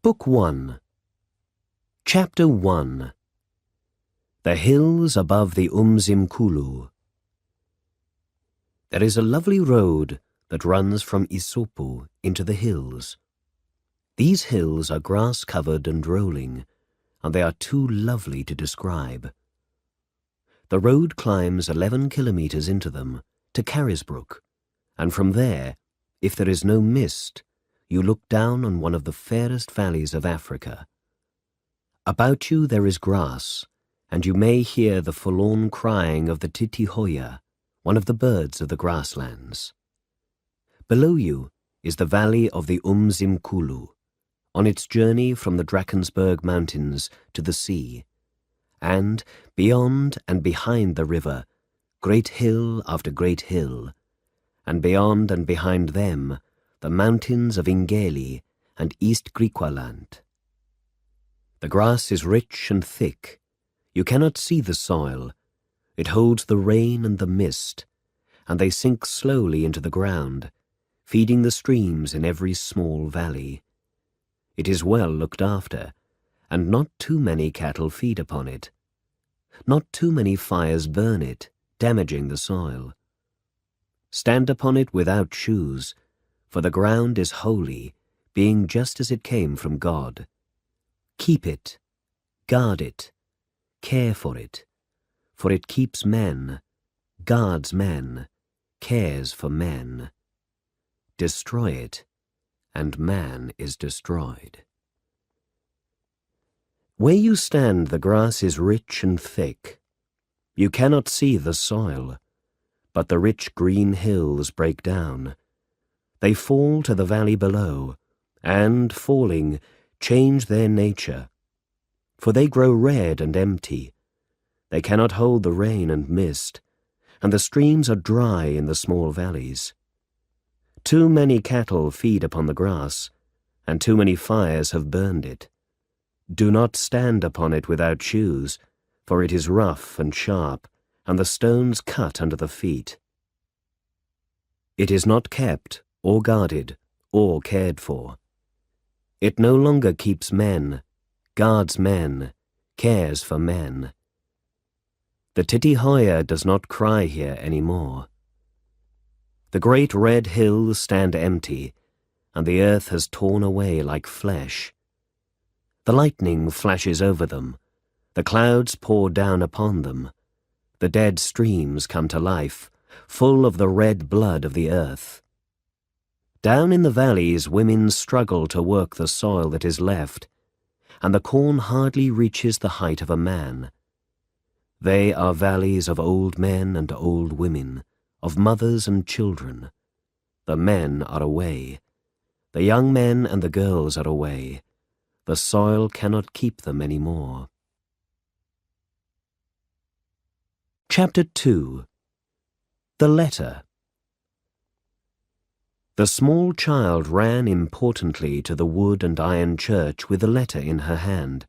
Book 1 Chapter 1 The Hills Above the Umzimkulu. There is a lovely road that runs from Isopo into the hills. These hills are grass-covered and rolling, and they are too lovely to describe. The road climbs 11 kilometers into them, to Carisbrooke, and from there, if there is no mist, you look down on one of the fairest valleys of Africa. About you there is grass, and you may hear the forlorn crying of the titihoya, one of the birds of the grasslands. Below you is the valley of the Umzimkulu, on its journey from the Drakensberg Mountains to the sea, and beyond and behind the river, great hill after great hill, and beyond and behind them, the mountains of Ingeli and East Griqualand. The grass is rich and thick. You cannot see the soil. It holds the rain and the mist, and they sink slowly into the ground, feeding the streams in every small valley. It is well looked after, and not too many cattle feed upon it. Not too many fires burn it, damaging the soil. Stand upon it without shoes, for the ground is holy, being just as it came from God. Keep it, guard it, care for it keeps men, guards men, cares for men. Destroy it, and man is destroyed. Where you stand the grass is rich and thick. You cannot see the soil, but the rich green hills break down. They fall to the valley below, and, falling, change their nature. For they grow red and empty. They cannot hold the rain and mist, and the streams are dry in the small valleys. Too many cattle feed upon the grass, and too many fires have burned it. Do not stand upon it without shoes, for it is rough and sharp, and the stones cut under the feet. It is not kept, or guarded, or cared for. It no longer keeps men, guards men, cares for men. The titihoya does not cry here any more. The great red hills stand empty, and the earth has torn away like flesh. The lightning flashes over them, the clouds pour down upon them, the dead streams come to life, full of the red blood of the earth. Down in the valleys women struggle to work the soil that is left, and the corn hardly reaches the height of a man. They are valleys of old men and old women, of mothers and children. The men are away. The young men and the girls are away. The soil cannot keep them any more. Chapter 2 The Letter. The small child ran importantly to the wood and iron church with the letter in her hand.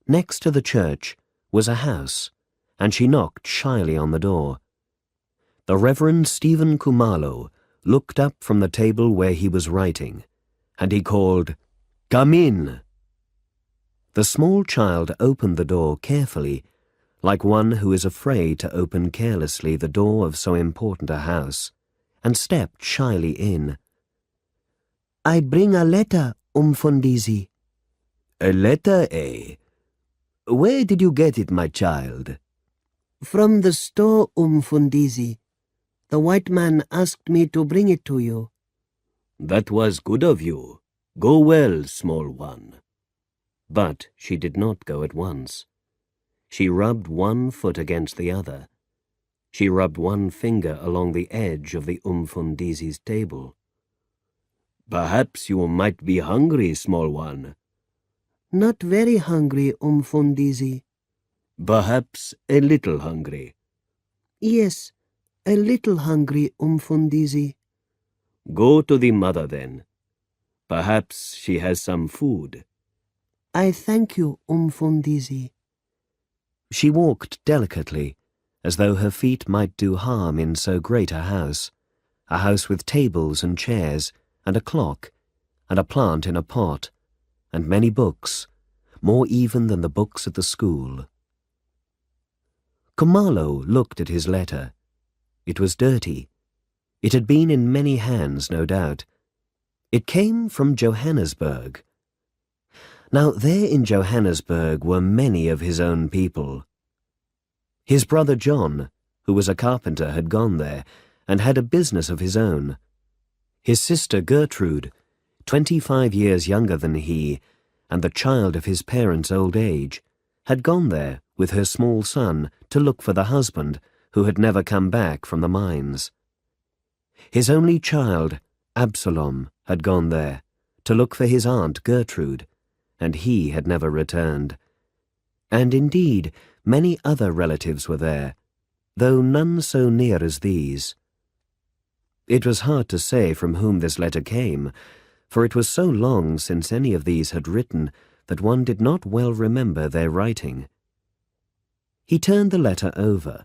Next to the church was a house, and she knocked shyly on the door. The Reverend Stephen Kumalo looked up from the table where he was writing, and he called, "Come in!" The small child opened the door carefully, like one who is afraid to open carelessly the door of so important a house, and stepped shyly in. "I bring a letter, Umfundisi." "A letter, eh? Where did you get it, my child?" "From the store, Umfundisi. The white man asked me to bring it to you." "That was good of you. Go well, small one." But she did not go at once. She rubbed one foot against the other. She rubbed one finger along the edge of the Umfundisi's table. "Perhaps you might be hungry, small one." "Not very hungry, Umfundisi." "Perhaps a little hungry." "Yes, a little hungry, Umfundisi." "Go to the mother, then. Perhaps she has some food." "I thank you, Umfundisi." She walked delicately, as though her feet might do harm in so great a house with tables and chairs, and a clock, and a plant in a pot, and many books, more even than the books at the school. Khumalo looked at his letter. It was dirty. It had been in many hands, no doubt. It came from Johannesburg. Now, there in Johannesburg were many of his own people. His brother John, who was a carpenter, had gone there, and had a business of his own. His sister Gertrude, 25 years younger than he, and the child of his parents' old age, had gone there with her small son to look for the husband who had never come back from the mines. His only child, Absalom, had gone there to look for his aunt Gertrude, and he had never returned. And indeed, many other relatives were there, though none so near as these. It was hard to say from whom this letter came, for it was so long since any of these had written that one did not well remember their writing. He turned the letter over,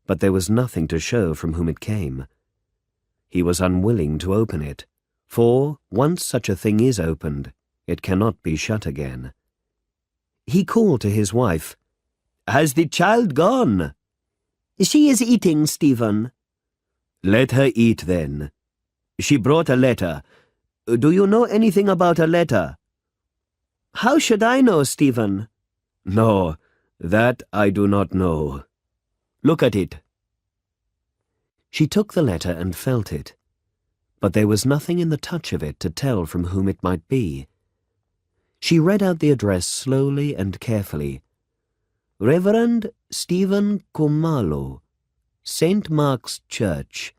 but there was nothing to show from whom it came. He was unwilling to open it, for, once such a thing is opened, it cannot be shut again. He called to his wife, "Has the child gone?" She is eating, Stephen. "Let her eat, then. She brought a letter. Do you know anything about a letter?" How should I know, Stephen? "No, that I do not know. Look at it." She took the letter and felt it, but there was nothing in the touch of it to tell from whom it might be. She read out the address slowly and carefully. Reverend Stephen Khumalo, St. Mark's Church,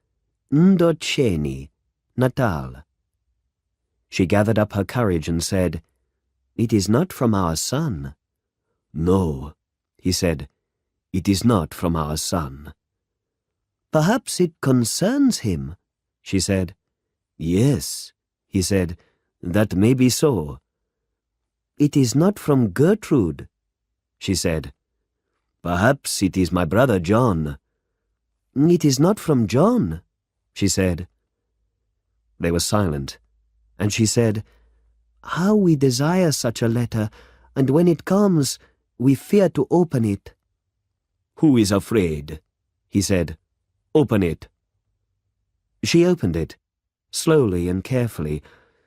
Ndotsheni, Natal. She gathered up her courage and said, "It is not from our son." "No," he said, "it is not from our son." Perhaps it concerns him, she said. "Yes," he said, "that may be so." "It is not from Gertrude," she said. "Perhaps it is my brother John." "It is not from John," she said. They were silent, and she said, "How we desire such a letter, and when it comes, we fear to open it." "Who is afraid?" he said. "Open it." She opened it, slowly and carefully,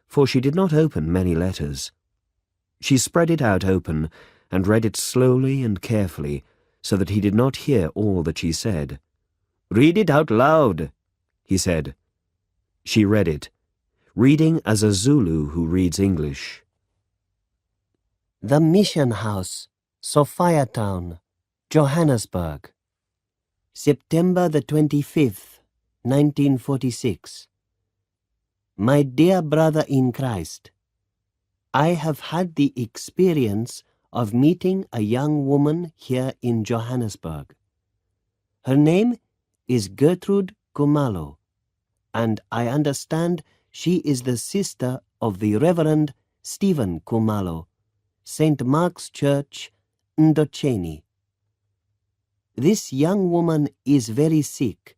for she did not open many letters. She spread it out open and read it slowly and carefully, so that he did not hear all that she said. "Read it out loud," he said. She read it, reading as a Zulu who reads English. The Mission House, Sophiatown, Johannesburg. September the 25th, 1946. My dear brother in Christ, I have had the experience of meeting a young woman here in Johannesburg. Her name is Gertrude Khumalo, and I understand she is the sister of the Reverend Stephen Khumalo, St. Mark's Church, Ndotsheni. This young woman is very sick,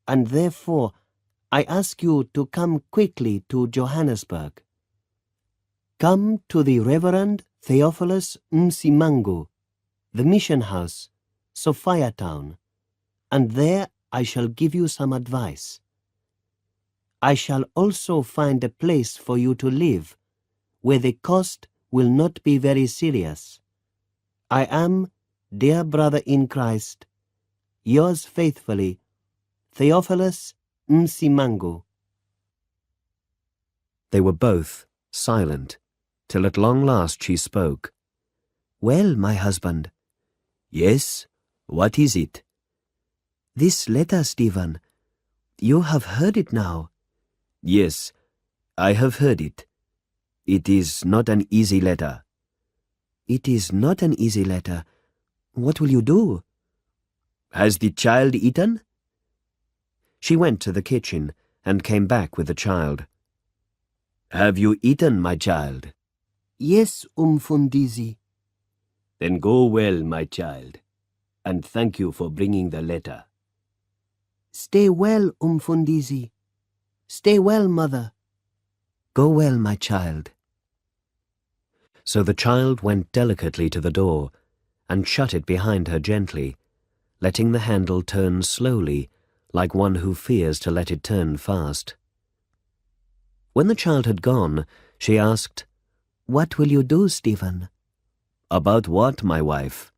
and therefore I ask you to come quickly to Johannesburg. Come to the Reverend Theophilus Msimangu, the Mission House, Sophiatown, and there I shall give you some advice. I shall also find a place for you to live, where the cost will not be very serious. I am, dear brother in Christ, yours faithfully, Theophilus Msimangu. They were both silent, till at long last she spoke. "Well, my husband." "Yes, what is it?" "This letter, Stephen. You have heard it now." "Yes, I have heard it. It is not an easy letter." "It is not an easy letter. What will you do?" "Has the child eaten?" She went to the kitchen and came back with the child. "Have you eaten, my child?" "Yes, Mfundisi." "Then go well, my child, and thank you for bringing the letter." "Stay well, Mfundisi. Stay well, mother." "Go well, my child." So the child went delicately to the door and shut it behind her gently, letting the handle turn slowly, like one who fears to let it turn fast. When the child had gone, she asked, "What will you do, Stephen?" "About what, my wife?"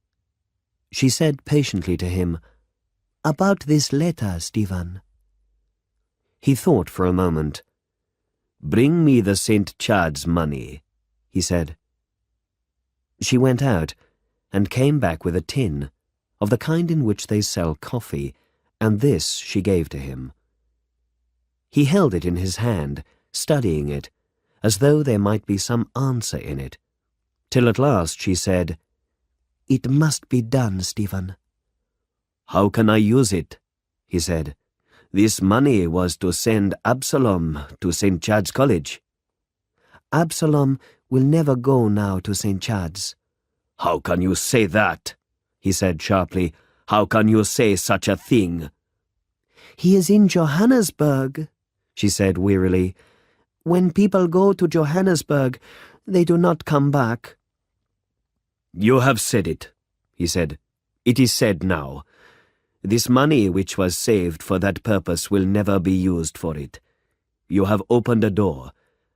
She said patiently to him, "About this letter, Stephen." He thought for a moment. "Bring me the St. Chad's money," he said. She went out and came back with a tin, of the kind in which they sell coffee, and this she gave to him. He held it in his hand, studying it, as though there might be some answer in it, till at last she said, "It must be done, Stephen." "How can I use it?" he said. "This money was to send Absalom to St. Chad's College." "Absalom will never go now to St. Chad's." "How can you say that?" he said sharply. "How can you say such a thing?" "He is in Johannesburg," she said wearily. "When people go to Johannesburg, they do not come back." "You have said it," he said. "It is said now. This money which was saved for that purpose will never be used for it. You have opened a door,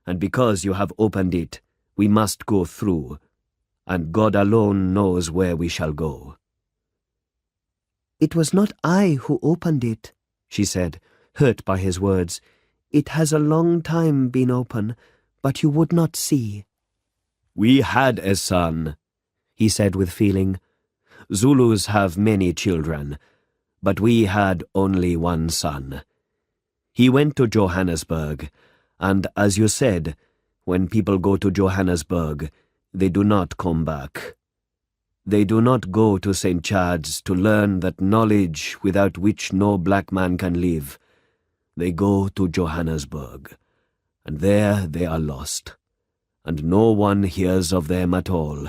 and because you have opened it, we must go through, and God alone knows where we shall go." "It was not I who opened it," she said, hurt by his words. "It has a long time been open, but you would not see." "We had a son," he said with feeling. "Zulus have many children, but we had only one son. He went to Johannesburg, and as you said, when people go to Johannesburg, they do not come back. They do not go to St. Chad's to learn that knowledge without which no black man can live. They go to Johannesburg, and there they are lost, and no one hears of them at all.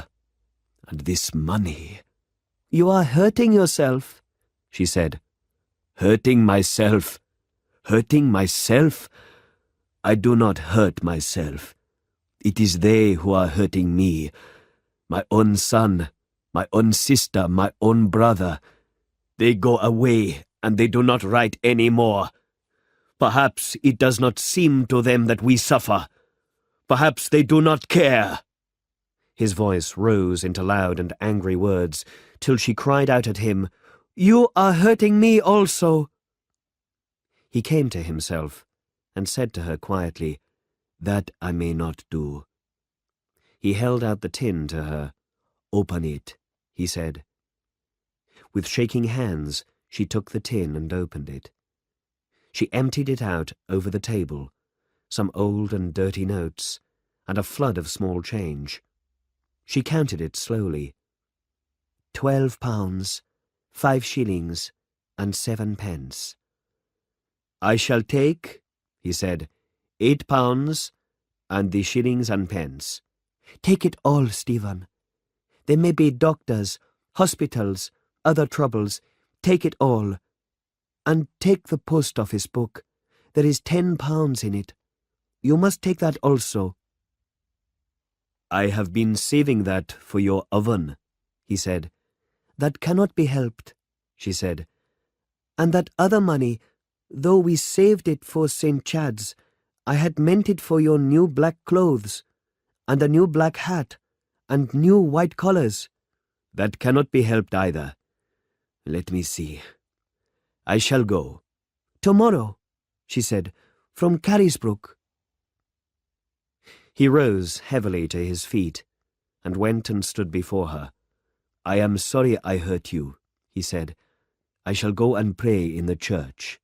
And this money—" "You are hurting yourself," she said. "Hurting myself? Hurting myself? I do not hurt myself. It is they who are hurting me. My own son, my own sister, my own brother. They go away, and they do not write any more. Perhaps it does not seem to them that we suffer. Perhaps they do not care." His voice rose into loud and angry words, till she cried out at him, "You are hurting me also." He came to himself, and said to her quietly, "That I may not do." He held out the tin to her. "Open it," he said. With shaking hands, she took the tin and opened it. She emptied it out over the table, some old and dirty notes, and a flood of small change. She counted it slowly. £12, 5 shillings, and 7 pence. "I shall take," he said, £8, and the shillings and pence." "Take it all, Stephen. There may be doctors, hospitals, other troubles. Take it all. And take the post office book. There is £10 in it. You must take that also." "I have been saving that for your oven," he said. "That cannot be helped," she said. "And that other money, though we saved it for St. Chad's, I had meant it for your new black clothes, and a new black hat, and new white collars." "That cannot be helped either. Let me see. I shall go." "Tomorrow," she said, "from Carisbrook." He rose heavily to his feet, and went and stood before her. "I am sorry I hurt you," he said. "I shall go and pray in the church."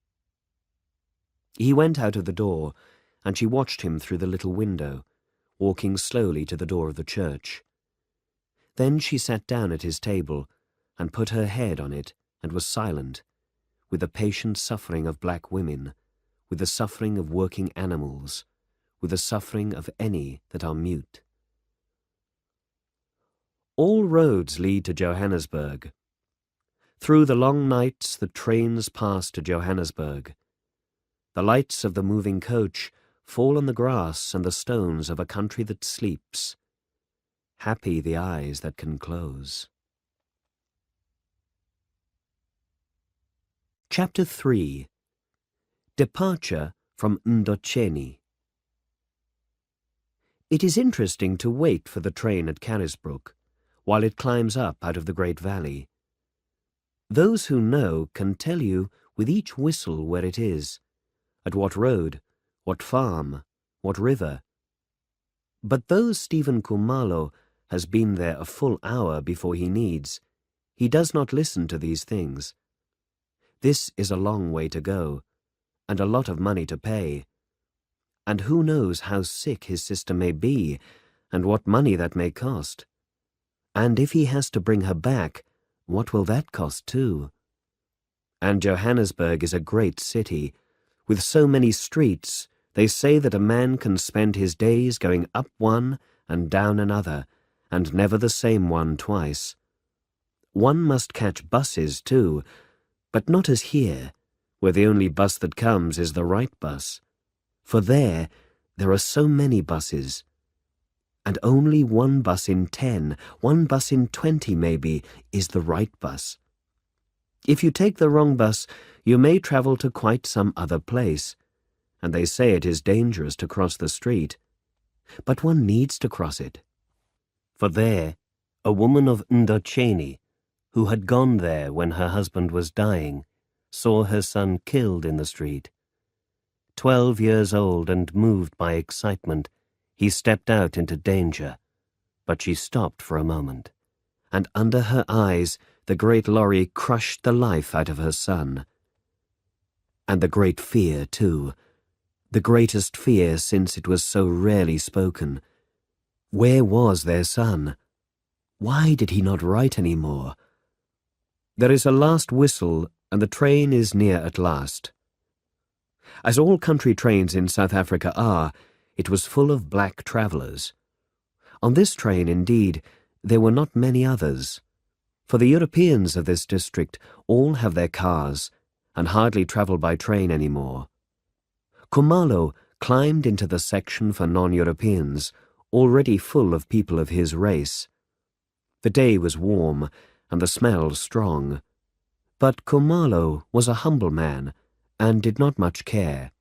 He went out of the door, and she watched him through the little window, walking slowly to the door of the church. Then she sat down at his table, and put her head on it, and was silent, with the patient suffering of black women, with the suffering of working animals, with the suffering of any that are mute. All roads lead to Johannesburg. Through the long nights the trains pass to Johannesburg. The lights of the moving coach fall on the grass and the stones of a country that sleeps. happy the eyes that can close. Chapter 3. Departure from Ndoceni. It is interesting to wait for the train at Carisbrooke, while it climbs up out of the great valley. Those who know can tell you with each whistle where it is, at what road, what farm, what river. But though Stephen Khumalo has been there a full hour before he needs, he does not listen to these things. This is a long way to go, and a lot of money to pay. And who knows how sick his sister may be, and what money that may cost. And if he has to bring her back, what will that cost too? And Johannesburg is a great city. With so many streets, they say that a man can spend his days going up one and down another, and never the same one twice. One must catch buses too, but not as here, where the only bus that comes is the right bus. For there are so many buses, and only one bus in 10, one bus in 20 maybe, is the right bus. If you take the wrong bus, you may travel to quite some other place, and they say it is dangerous to cross the street. But one needs to cross it. For there, a woman of Ndoceni, who had gone there when her husband was dying, saw her son killed in the street. 12 years old and moved by excitement, he stepped out into danger, but she stopped for a moment, and under her eyes the great lorry crushed the life out of her son. And the great fear, too, the greatest fear since it was so rarely spoken. Where was their son? Why did he not write any more? There is a last whistle, and the train is near at last. As all country trains in South Africa are, it was full of black travellers. On this train, indeed, there were not many others, for the Europeans of this district all have their cars and hardly travel by train any more. Khumalo climbed into the section for non-Europeans, already full of people of his race. The day was warm and the smell strong, but Khumalo was a humble man and did not much care.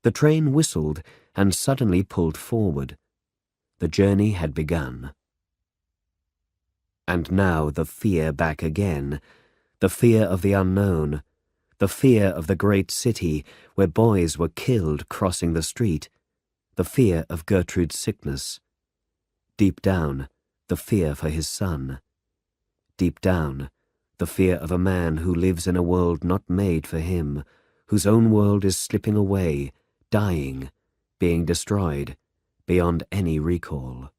The train whistled and suddenly pulled forward. The journey had begun. And now the fear back again, the fear of the unknown, the fear of the great city where boys were killed crossing the street, the fear of Gertrude's sickness. Deep down, the fear for his son. Deep down, the fear of a man who lives in a world not made for him, whose own world is slipping away, dying, being destroyed, beyond any recall.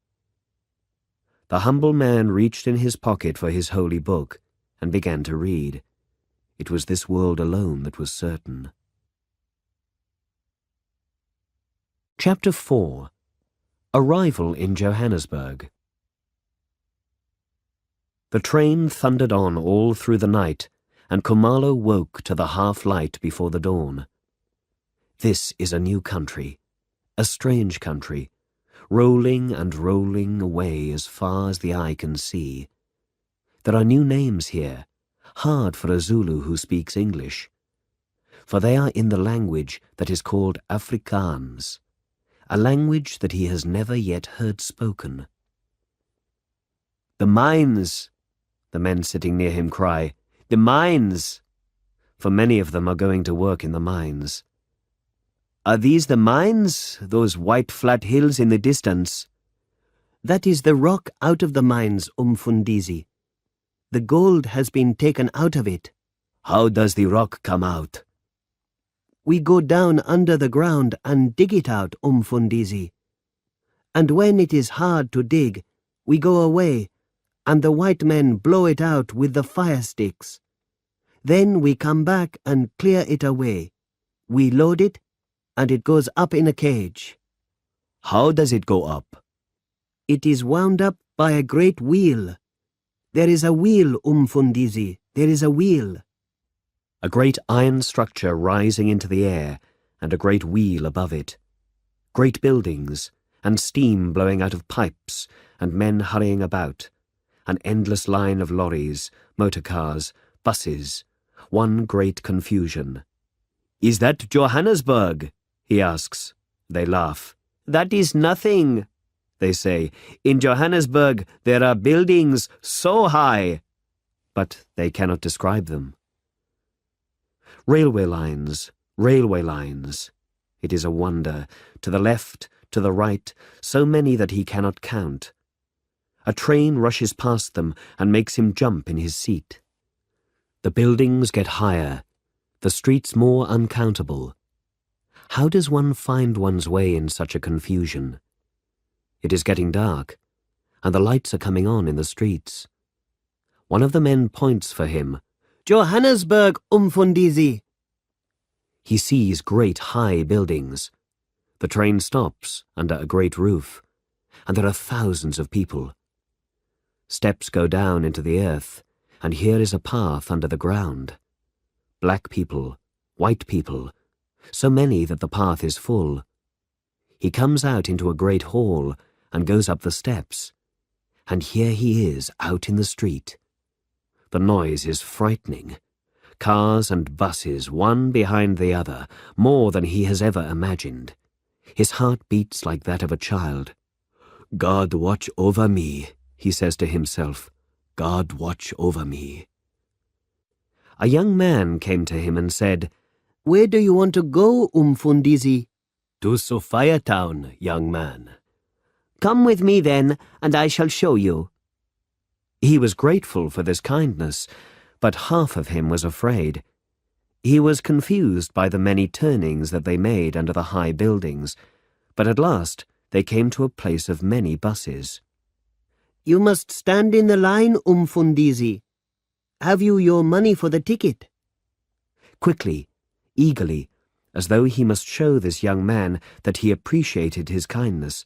The humble man reached in his pocket for his holy book and began to read. It was this world alone that was certain. Chapter 4. Arrival in Johannesburg. The train thundered on all through the night, and Khumalo woke to the half-light before the dawn. This is a new country, a strange country, rolling and rolling away as far as the eye can see. There are new names here, hard for a Zulu who speaks English, for they are in the language that is called Afrikaans, a language that he has never yet heard spoken. "The mines!" the men sitting near him cry. "The mines!" For many of them are going to work in the mines. "Are these the mines, those white flat hills in the distance?" "That is the rock out of the mines, Umfundisi. The gold has been taken out of it." "How does the rock come out?" "We go down under the ground and dig it out, Umfundisi. And when it is hard to dig, we go away, and the white men blow it out with the fire sticks. Then we come back and clear it away. We load it, and it goes up in a cage." "How does it go up?" "It is wound up by a great wheel. There is a wheel, Umfundisi, there is a wheel." A great iron structure rising into the air, and a great wheel above it. Great buildings, and steam blowing out of pipes, and men hurrying about, an endless line of lorries, motor cars, buses, one great confusion. "Is that Johannesburg?" he asks. They laugh. "That is nothing," they say. "In Johannesburg there are buildings so high." But they cannot describe them. Railway lines, railway lines. It is a wonder. To the left, to the right, so many that he cannot count. A train rushes past them and makes him jump in his seat. The buildings get higher, the streets more uncountable. How does one find one's way in such a confusion? It is getting dark, and the lights are coming on in the streets. One of the men points for him. "Johannesburg, Umfundisi." He sees great high buildings. The train stops under a great roof, and there are thousands of people. Steps go down into the earth, and here is a path under the ground. Black people, white people, so many that the path is full. He comes out into a great hall and goes up the steps, and here he is out in the street. The noise is frightening. Cars and buses, one behind the other, more than he has ever imagined. His heart beats like that of a child. "God watch over me," he says to himself. "God watch over me." A young man came to him and said, "Where do you want to go, Umfundisi?" "To Sophia Town, young man." "Come with me then, and I shall show you." He was grateful for this kindness, but half of him was afraid. He was confused by the many turnings that they made under the high buildings, but at last they came to a place of many buses. "You must stand in the line, Umfundisi. Have you your money for the ticket?" Quickly, eagerly, as though he must show this young man that he appreciated his kindness,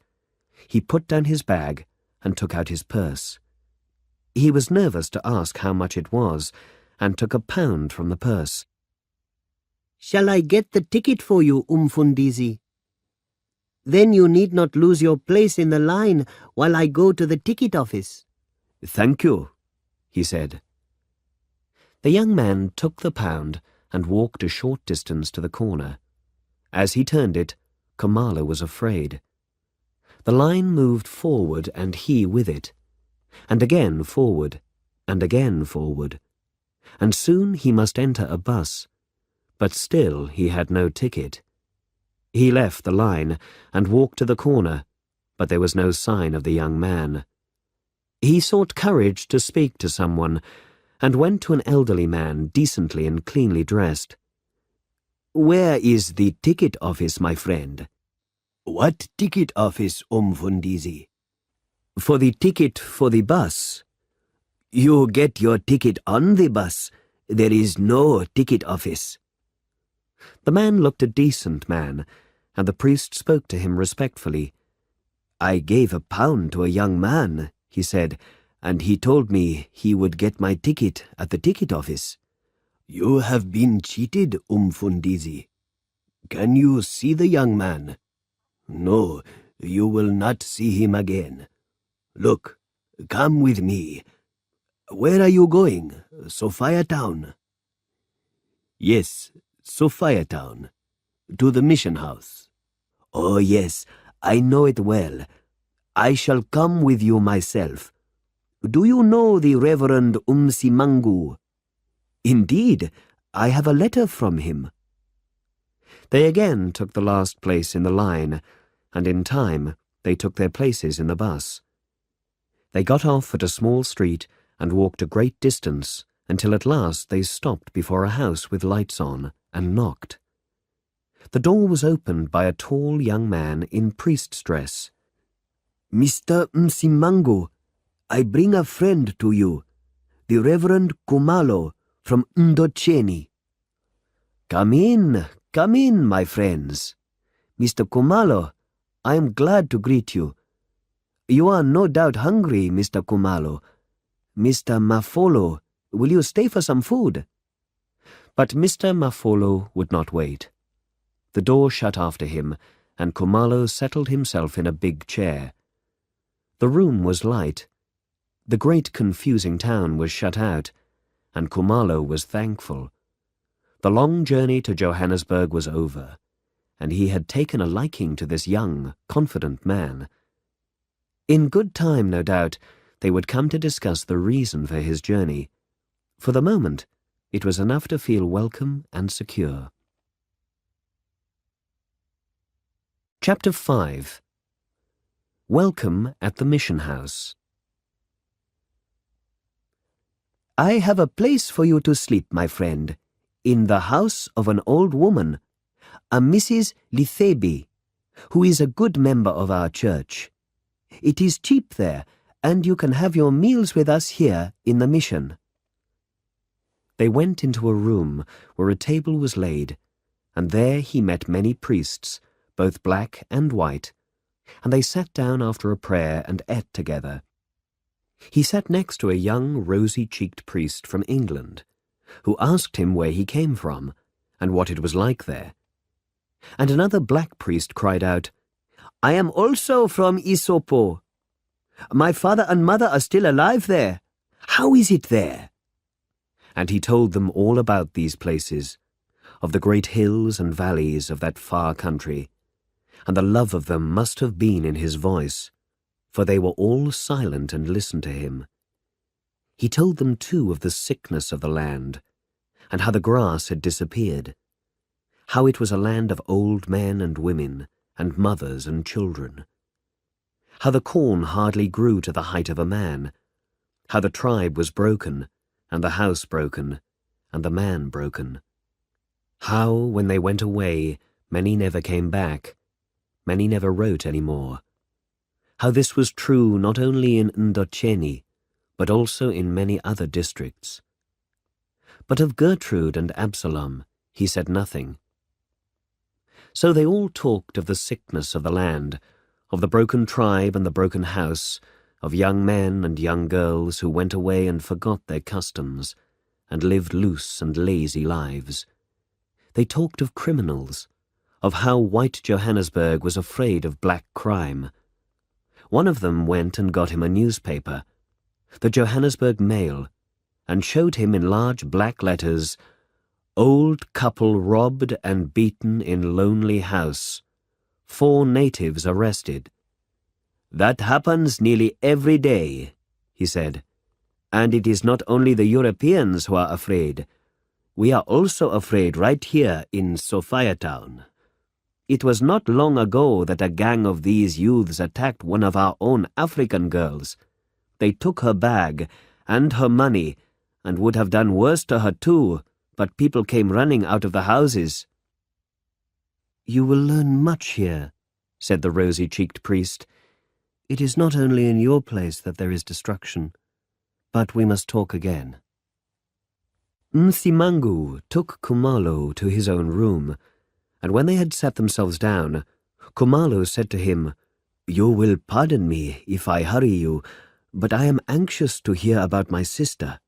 he put down his bag and took out his purse. He was nervous to ask how much it was, and took £1 from the purse. "Shall I get the ticket for you, Umfundisi? Then you need not lose your place in the line while I go to the ticket office." "Thank you," he said. The young man took the £1 and walked a short distance to the corner. As he turned it, Kamala was afraid. The line moved forward and he with it, and again forward, and again forward, and soon he must enter a bus, but still he had no ticket. He left the line and walked to the corner, but there was no sign of the young man. He sought courage to speak to someone, and went to an elderly man, decently and cleanly dressed. "Where is the ticket office, my friend?" "What ticket office, Umfundisi?" "For the ticket for the bus." "You get your ticket on the bus. There is no ticket office." The man looked a decent man, and the priest spoke to him respectfully. "I gave £1 to a young man," he said, "and he told me he would get my ticket at the ticket office." "You have been cheated, Umfundisi. Can you see the young man?" "No, you will not see him again. Look, come with me. Where are you going? Sophia Town?" "Yes, Sophia Town. To the mission house." "Oh yes, I know it well. I shall come with you myself. Do you know the Reverend Umsimangu?" "Indeed, I have a letter from him." They again took the last place in the line, and in time they took their places in the bus. They got off at a small street and walked a great distance until at last they stopped before a house with lights on and knocked. The door was opened by a tall young man in priest's dress. "Mr. Msimangu, I bring a friend to you, the Reverend Kumalo from Ndocheni." Come in, my friends. Mr. Kumalo, I am glad to greet you. You are no doubt hungry, Mr. Kumalo. Mr. Mafolo, will you stay for some food?" But Mr. Mafolo would not wait. The door shut after him, and Khumalo settled himself in a big chair. The room was light. The great confusing town was shut out, and Khumalo was thankful. The long journey to Johannesburg was over, and he had taken a liking to this young, confident man. In good time, no doubt, they would come to discuss the reason for his journey. For the moment, it was enough to feel welcome and secure. Chapter 5. Welcome at the Mission House. I have a place for you to sleep, my friend, in the house of an old woman, a Mrs. Lithebi, who is a good member of our church. It is cheap there, and you can have your meals with us here in the mission. They went into a room where a table was laid, and there he met many priests, both black and white, and they sat down after a prayer and ate together. He sat next to a young, rosy-cheeked priest from England, who asked him where he came from and what it was like there. And another black priest cried out, I am also from Isopo. My father and mother are still alive there. How is it there? And he told them all about these places, of the great hills and valleys of that far country, and the love of them must have been in his voice, for they were all silent and listened to him. He told them too of the sickness of the land, and how the grass had disappeared, how it was a land of old men and women, and mothers and children, how the corn hardly grew to the height of a man, how the tribe was broken, and the house broken, and the man broken, how, when they went away, many never came back, many never wrote any more, how this was true not only in Ndocheni, but also in many other districts. But of Gertrude and Absalom he said nothing. So they all talked of the sickness of the land, of the broken tribe and the broken house, of young men and young girls who went away and forgot their customs, and lived loose and lazy lives. They talked of criminals, of how white Johannesburg was afraid of black crime. One of them went and got him a newspaper, the Johannesburg Mail, and showed him in large black letters, Old couple robbed and beaten in lonely house. 4 natives arrested. That happens nearly every day, he said. And it is not only the Europeans who are afraid. We are also afraid right here in Sophia Town. It was not long ago that a gang of these youths attacked one of our own African girls. They took her bag and her money, and would have done worse to her too, but people came running out of the houses. You will learn much here, said the rosy-cheeked priest. It is not only in your place that there is destruction, but we must talk again. Msimangu took Khumalo to his own room, and when they had sat themselves down, Khumalo said to him, You will pardon me if I hurry you, but I am anxious to hear about my sister.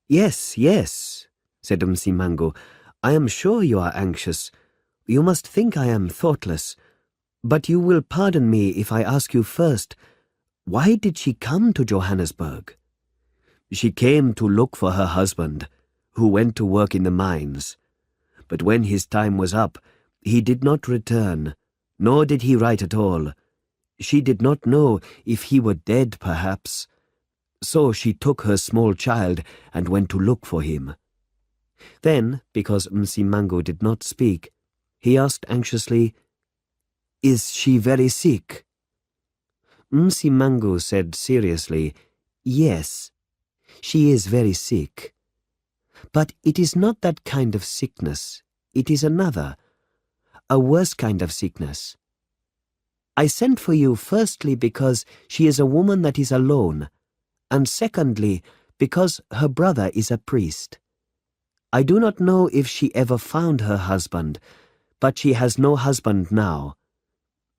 Yes, yes, said Msimangu. I am sure you are anxious. You must think I am thoughtless. But you will pardon me if I ask you first, why did she come to Johannesburg? She came to look for her husband, who went to work in the mines. But when his time was up, he did not return, nor did he write at all. She did not know if he were dead, perhaps. So she took her small child and went to look for him. Then, because Msimangu did not speak, he asked anxiously, Is she very sick? Msimangu said seriously, Yes, she is very sick. But it is not that kind of sickness, it is another, a worse kind of sickness. I sent for you firstly because she is a woman that is alone, and secondly because her brother is a priest. I do not know if she ever found her husband, but she has no husband now.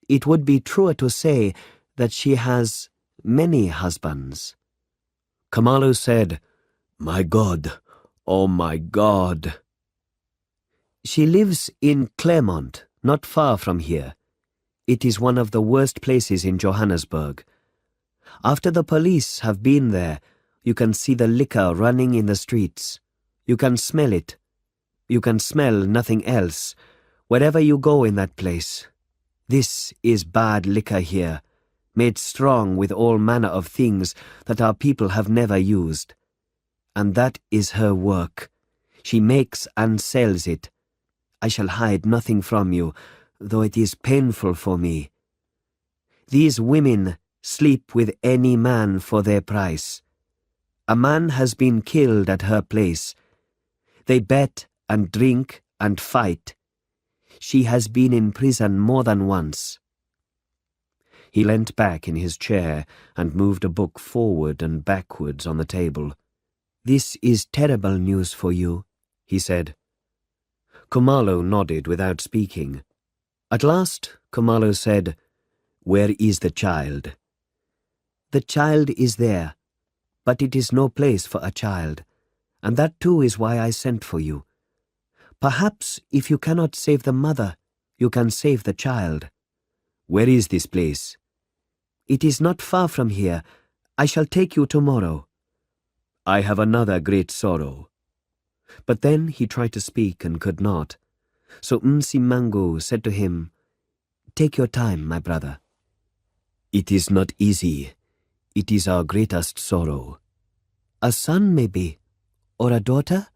It would be truer to say that she has many husbands. Khumalo said, My God, oh my God. She lives in Claremont, not far from here. It is one of the worst places in Johannesburg. After the police have been there, you can see the liquor running in the streets. You can smell it. You can smell nothing else, wherever you go in that place. This is bad liquor here, made strong with all manner of things that our people have never used. And that is her work. She makes and sells it. I shall hide nothing from you, though it is painful for me. These women sleep with any man for their price. A man has been killed at her place. They bet and drink and fight. She has been in prison more than once. He leant back in his chair and moved a book forward and backwards on the table. "This is terrible news for you," he said. Khumalo nodded without speaking. At last, Khumalo said, "Where is the child?" "The child is there, but it is no place for a child, and that too is why I sent for you. Perhaps if you cannot save the mother, you can save the child." "Where is this place?" "It is not far from here. I shall take you tomorrow." "I have another great sorrow." But then he tried to speak and could not. So Msimango said to him, "Take your time, my brother." "It is not easy. It is our greatest sorrow." "A son, maybe, or a daughter?"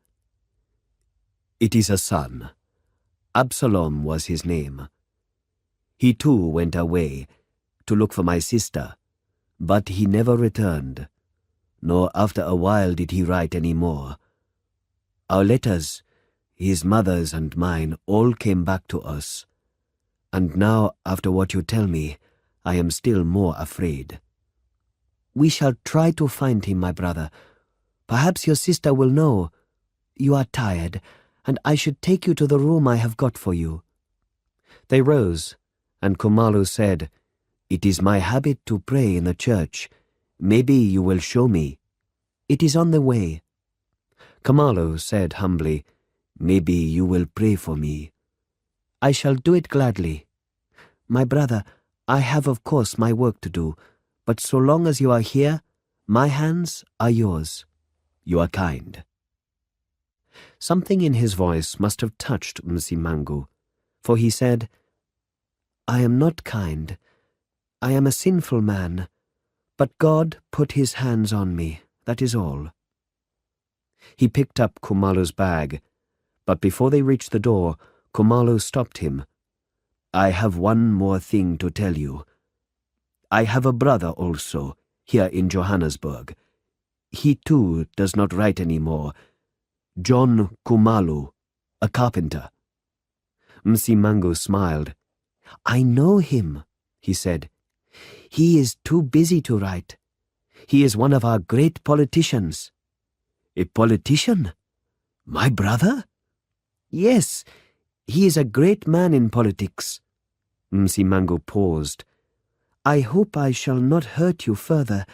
"It is a son. Absalom was his name. He too went away to look for my sister, but he never returned, nor after a while did he write any more. Our letters, his mother's and mine, all came back to us, and now, after what you tell me, I am still more afraid." "We shall try to find him, my brother. Perhaps your sister will know. You are tired, and I should take you to the room I have got for you." They rose, and Khumalo said, "It is my habit to pray in the church. Maybe you will show me." "It is on the way." Khumalo said humbly, "Maybe you will pray for me." "I shall do it gladly. My brother, I have of course my work to do, but so long as you are here, my hands are yours." "You are kind." Something in his voice must have touched Msimango, for he said, "I am not kind. I am a sinful man, but God put his hands on me, that is all." He picked up Khumalo's bag, but before they reached the door, Khumalo stopped him. "I have one more thing to tell you. I have a brother also, here in Johannesburg. He too does not write any more. John Khumalo, a carpenter." Msimango smiled. "I know him," he said. "He is too busy to write. He is one of our great politicians." "A politician? My brother?" "Yes, he is a great man in politics." Msimango paused. "I hope I shall not hurt you further.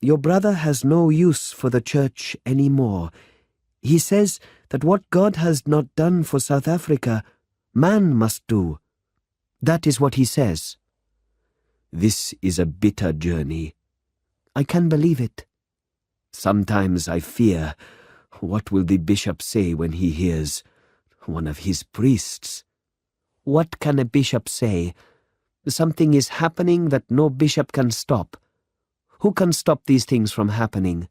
Your brother has no use for the church any more. He says that what God has not done for South Africa, man must do. That is what he says." "This is a bitter journey." "I can believe it." "Sometimes I fear, what will the bishop say when he hears one of his priests?" "What can a bishop say? Something is happening that no bishop can stop. Who can stop these things from happening?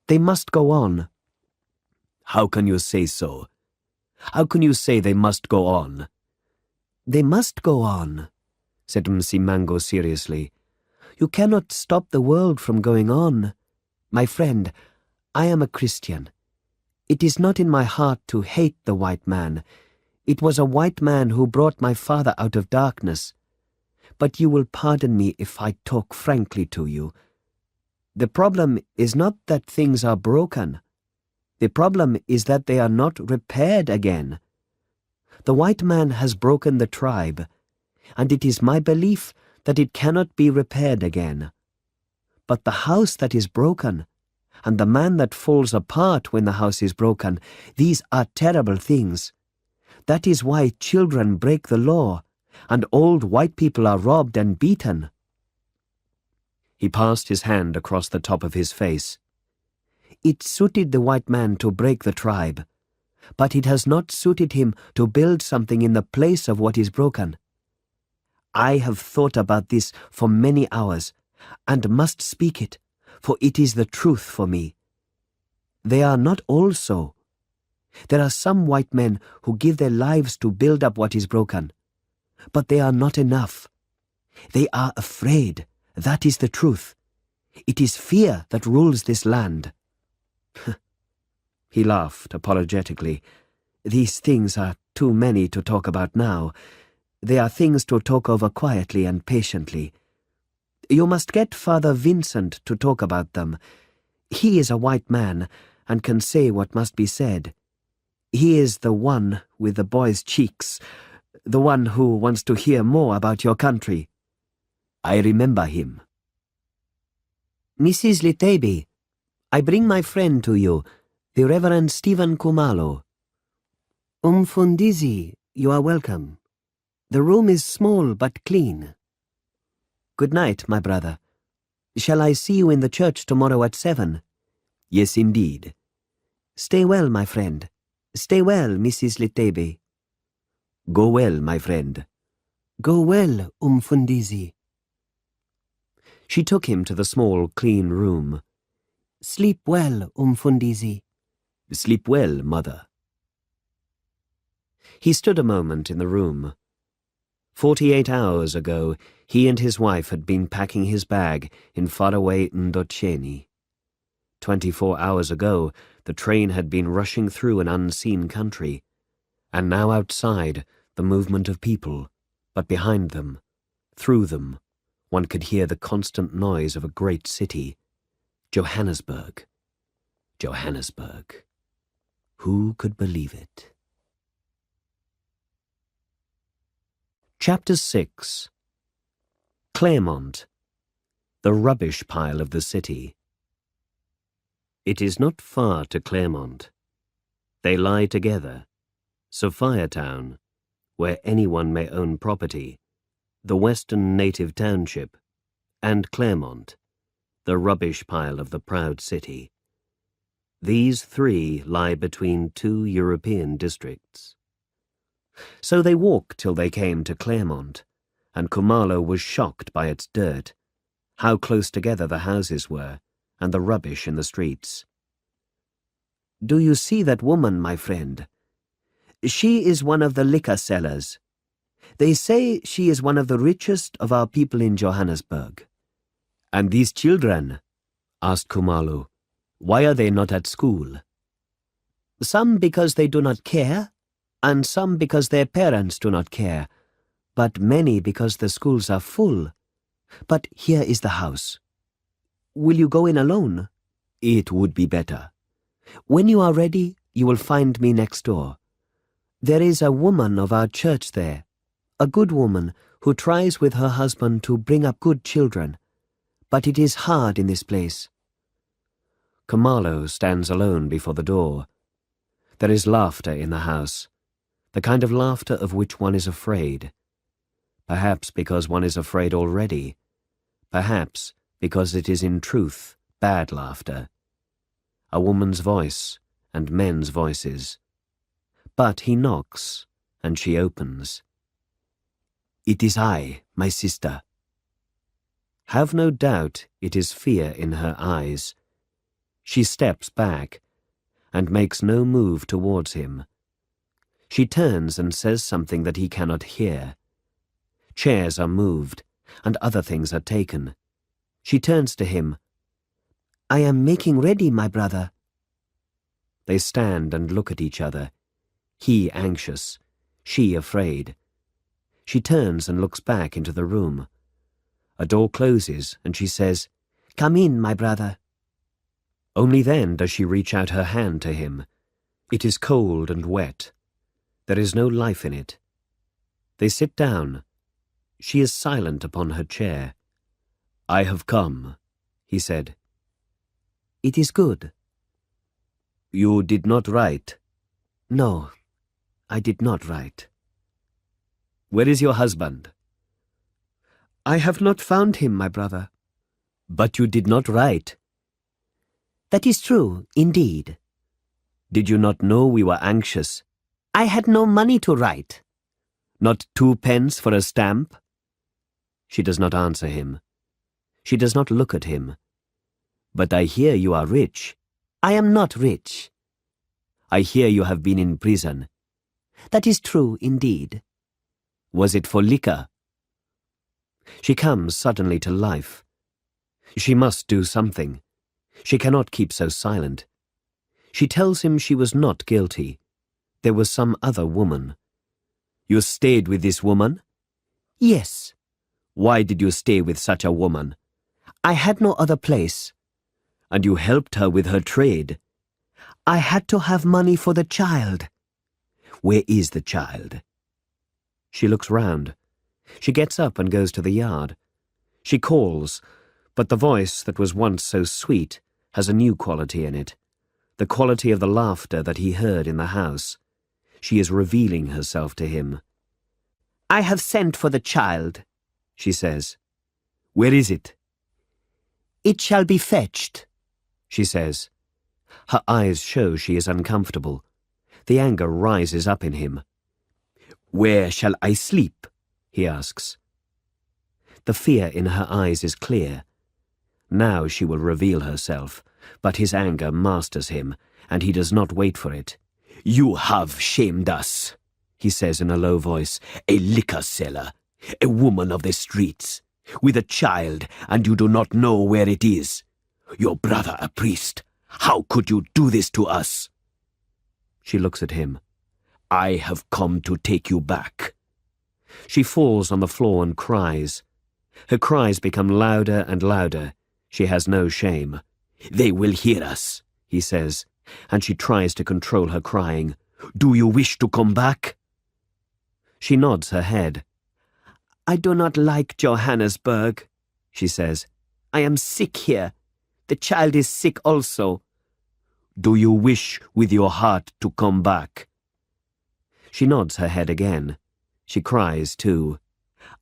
They must go on." "How can you say so? How can you say they must go on?" "They must go on," said Msimango seriously. "You cannot stop the world from going on. My friend, I am a Christian. It is not in my heart to hate the white man. It was a white man who brought my father out of darkness. But you will pardon me if I talk frankly to you. The problem is not that things are broken. The problem is that they are not repaired again. The white man has broken the tribe, and it is my belief that it cannot be repaired again. But the house that is broken, and the man that falls apart when the house is broken, these are terrible things. That is why children break the law, and old white people are robbed and beaten." He passed his hand across the top of his face. "It suited the white man to break the tribe, but it has not suited him to build something in the place of what is broken. I have thought about this for many hours, and must speak it, for it is the truth for me. They are not all so. There are some white men who give their lives to build up what is broken, but they are not enough. They are afraid. That is the truth. It is fear that rules this land." He laughed apologetically. "These things are too many to talk about now. They are things to talk over quietly and patiently. You must get Father Vincent to talk about them. He is a white man and can say what must be said. He is the one with the boy's cheeks, the one who wants to hear more about your country. I remember him." "Mrs. Litaby, I bring my friend to you, the Reverend Stephen Kumalo." "Umfundisi, you are welcome. The room is small but clean." "Good night, my brother. Shall I see you in the church tomorrow at 7? "Yes, indeed." "Stay well, my friend. Stay well, Mrs. Litaby." "Go well, my friend." "Go well, Umfundisi." She took him to the small, clean room. "Sleep well, Umfundisi." "Sleep well, mother." He stood a moment in the room. 48 hours ago, he and his wife had been packing his bag in faraway Ndoceni. 24 hours ago, the train had been rushing through an unseen country, and now outside, the movement of people, but behind them, through them, one could hear the constant noise of a great city. Johannesburg. Johannesburg. Who could believe it? Chapter 6. Claremont, the rubbish pile of the city. It is not far to Claremont. They lie together. Sophiatown, where anyone may own property, the western native township, and Claremont, the rubbish pile of the proud city. These three lie between two European districts. So they walked till they came to Claremont, and Kumalo was shocked by its dirt, how close together the houses were, and the rubbish in the streets. "Do you see that woman, my friend? She is one of the liquor sellers. They say she is one of the richest of our people in Johannesburg." "And these children?" asked Kumalo. "Why are they not at school?" "Some because they do not care, and some because their parents do not care, but many because the schools are full. But here is the house. Will you go in alone?" "It would be better." "When you are ready, you will find me next door. There is a woman of our church there, a good woman who tries with her husband to bring up good children, but it is hard in this place." Kumalo stands alone before the door. There is laughter in the house, the kind of laughter of which one is afraid. Perhaps because one is afraid already. Perhaps because it is in truth bad laughter. A woman's voice and men's voices. But he knocks, and she opens. "It is I, my sister." Have no doubt it is fear in her eyes. She steps back, and makes no move towards him. She turns and says something that he cannot hear. Chairs are moved, and other things are taken. She turns to him. "I am making ready, my brother." They stand and look at each other, he anxious, she afraid. She turns and looks back into the room. A door closes, and she says, "Come in, my brother." Only then does she reach out her hand to him. It is cold and wet. There is no life in it. They sit down. She is silent upon her chair. "I have come," he said. "It is good." "You did not write?" "No, I did not write." Where is your husband?" "I have not found him, my brother." "But you did not write." "That is true, indeed." "Did you not know we were anxious?" "I had no money to write." "Not 2 pence for a stamp?" She does not answer him. She does not look at him. "But I hear you are rich." "I am not rich." "I hear you have been in prison." "That is true, indeed." "Was it for liquor?" She comes suddenly to life. She must do something. She cannot keep so silent. She tells him she was not guilty. There was some other woman. "You stayed with this woman?" "Yes." "Why did you stay with such a woman?" "I had no other place." "And you helped her with her trade?" "I had to have money for the child." "Where is the child?" She looks round. She gets up and goes to the yard. She calls, but the voice that was once so sweet has a new quality in it, the quality of the laughter that he heard in the house. She is revealing herself to him. "I have sent for the child," she says. "Where is it?" "It shall be fetched," she says. Her eyes show she is uncomfortable. The anger rises up in him. "Where shall I sleep?" he asks. The fear in her eyes is clear. Now she will reveal herself, but his anger masters him, and he does not wait for it. "You have shamed us," he says in a low voice. "A liquor seller, a woman of the streets, with a child, and you do not know where it is. Your brother a priest. How could you do this to us?" She looks at him. "I have come to take you back." She falls on the floor and cries. Her cries become louder and louder. She has no shame. "They will hear us," he says, and she tries to control her crying. "Do you wish to come back?" She nods her head. "I do not like Johannesburg," she says. "I am sick here. The child is sick also." "Do you wish with your heart to come back?" She nods her head again. She cries too.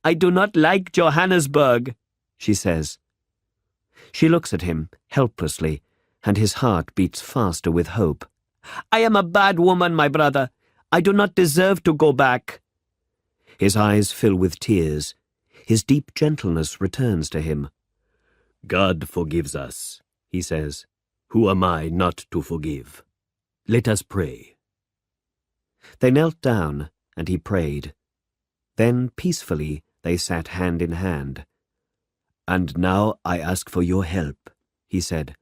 "I do not like Johannesburg," she says. She looks at him helplessly, and his heart beats faster with hope. "I am a bad woman, my brother. I do not deserve to go back." His eyes fill with tears. His deep gentleness returns to him. "God forgives us," he says. "Who am I not to forgive? Let us pray." They knelt down, and he prayed. Then, peacefully, they sat hand in hand. "And now I ask for your help," he said.